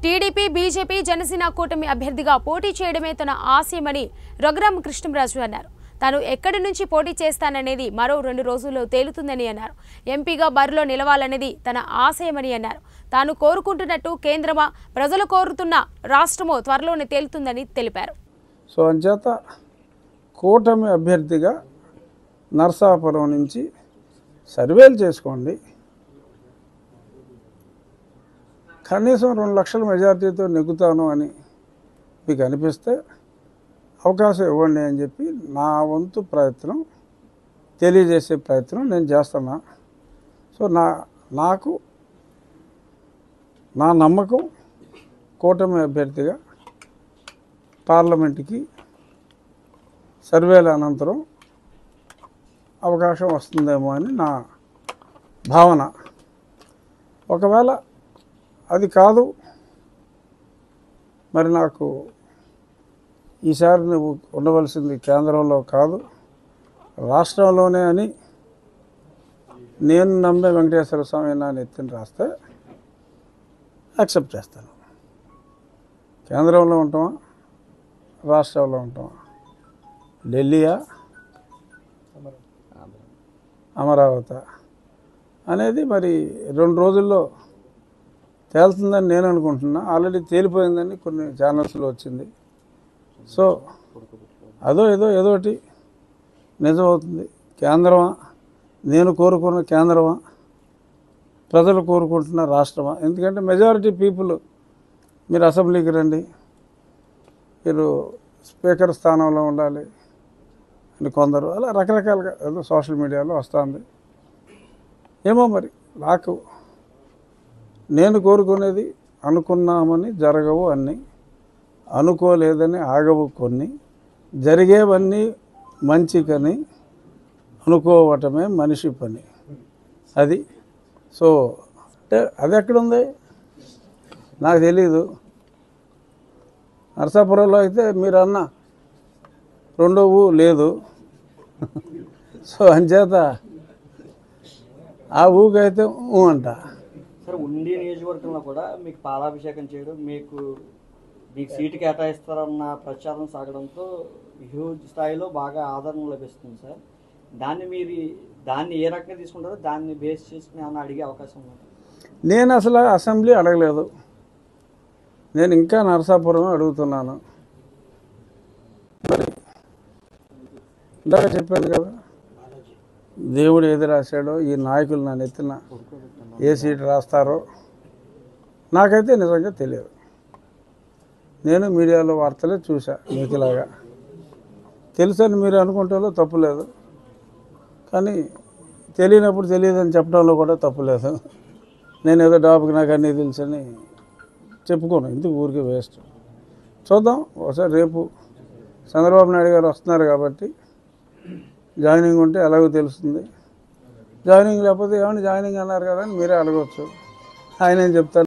TDP, BJP, Janasena కూటమి అభ్యర్థిగా పోటీ చేయడమే తన ఆశయమని రఘురామ కృష్ణంరాజు అన్నారు. తాను ఎక్కడి నుంచి పోటీ చేస్తాననేది మరో 2 రోజుల్లో తేలుతుందని అన్నారు. ఎంపీగా బరిలో నిలవాలనేది తన ఆశయమని అన్నారు. తాను కోరుకుంటున్నట్టు కేంద్రమా, ప్రజలు కోరుతున్న రాష్ట్రమో త్వరలోనే తేలుతుందని తెలిపారు. సో అంచేత కూటమి అభ్యర్థిగా నరసాపురం నుంచి సర్వేలు చేసుకోండి. కనీసం 2 లక్షల మెజార్టీతో నెగ్గుతాను అని మీకు అనిపిస్తే అవకాశం ఇవ్వండి అని చెప్పి నా వంతు ప్రయత్నం తెలియజేసే ప్రయత్నం నేను చేస్తున్నా. సో నాకు నా నమ్మకం కూటమి అభ్యర్థిగా పార్లమెంట్కి సర్వేల అనంతరం అవకాశం వస్తుందేమో అని నా భావన. ఒకవేళ అది కాదు, మరి నాకు ఈసారి నువ్వు ఉండవలసింది కేంద్రంలో కాదు రాష్ట్రంలోనే అని నేను నమ్మే వెంకటేశ్వర స్వామి నా నెత్తిని రాస్తే యాక్సెప్ట్ చేస్తాను. కేంద్రంలో ఉంటామా, రాష్ట్రంలో ఉంటామా, ఢిల్లీయా, అమరావతి అనేది మరి 2 రోజుల్లో తేలుతుందని నేను అనుకుంటున్నా. ఆల్రెడీ తేలిపోయిందని కొన్ని ఛానల్స్లో వచ్చింది. సో ఏదోటి నిజమవుతుంది. కేంద్రమా, నేను కోరుకున్న కేంద్రమా, ప్రజలు కోరుకుంటున్న రాష్ట్రమా? ఎందుకంటే మెజారిటీ పీపుల్ మీరు అసెంబ్లీకి రండి, మీరు స్పీకర్ స్థానంలో ఉండాలి అని కొందరు అలా రకరకాలుగా ఏదో సోషల్ మీడియాలో వస్తుంది. ఏమో మరి నాకు నేను కోరుకునేది అనుకున్నామని జరగవు అన్నీ, అనుకోలేదని ఆగవు కొన్ని, జరిగేవన్నీ మంచికని అనుకోవటమే మనిషి పని. అది సో అంటే అది ఎక్కడుంది నాకు తెలీదు. నరసాపురంలో అయితే మీరు అన్న 2వ ఊ లేదు. సో అంచేత ఆ ఊకైతే అంట. సరే, ఉండి నియోజకవర్గంలో కూడా మీకు పాలాభిషేకం చేయడం, మీకు సీటు కేటాయిస్తారన్న ప్రచారం సాగడంతో హ్యూజ్ స్థాయిలో బాగా ఆదరణ లభిస్తుంది సార్. దాన్ని ఏ రకంగా తీసుకుంటారో దాన్ని బేస్ చేసుకుని ఏమన్నా అడిగే అవకాశం ఉంది? నేను అసలు అసెంబ్లీ అడగలేదు. నేను ఇంకా నరసాపురం అడుగుతున్నాను. ఇందాక చెప్పాను కదా, దేవుడు ఏది రాశాడో ఈ నాయకులు నన్ను ఎత్తిన ఏ సీటు రాస్తారో నాకైతే నిజంగా తెలియదు. నేను మీడియాలో వార్తలే చూసా. మీకులాగా తెలుసని మీరు అనుకుంటాలో తప్పులేదు, కానీ తెలియనప్పుడు తెలియదని చెప్పడంలో కూడా తప్పులేదు. నేను ఏదో డాబుకి నాకు అన్నీ తెలుసని చెప్పుకోను, ఎందుకు ఊరికే వేస్ట్. చూద్దాం. ఒకసారి రేపు చంద్రబాబు నాయుడు గారు వస్తున్నారు కాబట్టి జాయినింగ్ ఉంటే ఎలాగో తెలుస్తుంది. జాయినింగ్ లేకపోతే ఏమన్నా జాయినింగ్ అన్నారు కదా అని మీరే అడగవచ్చు. ఆయన ఏం చెప్తారు.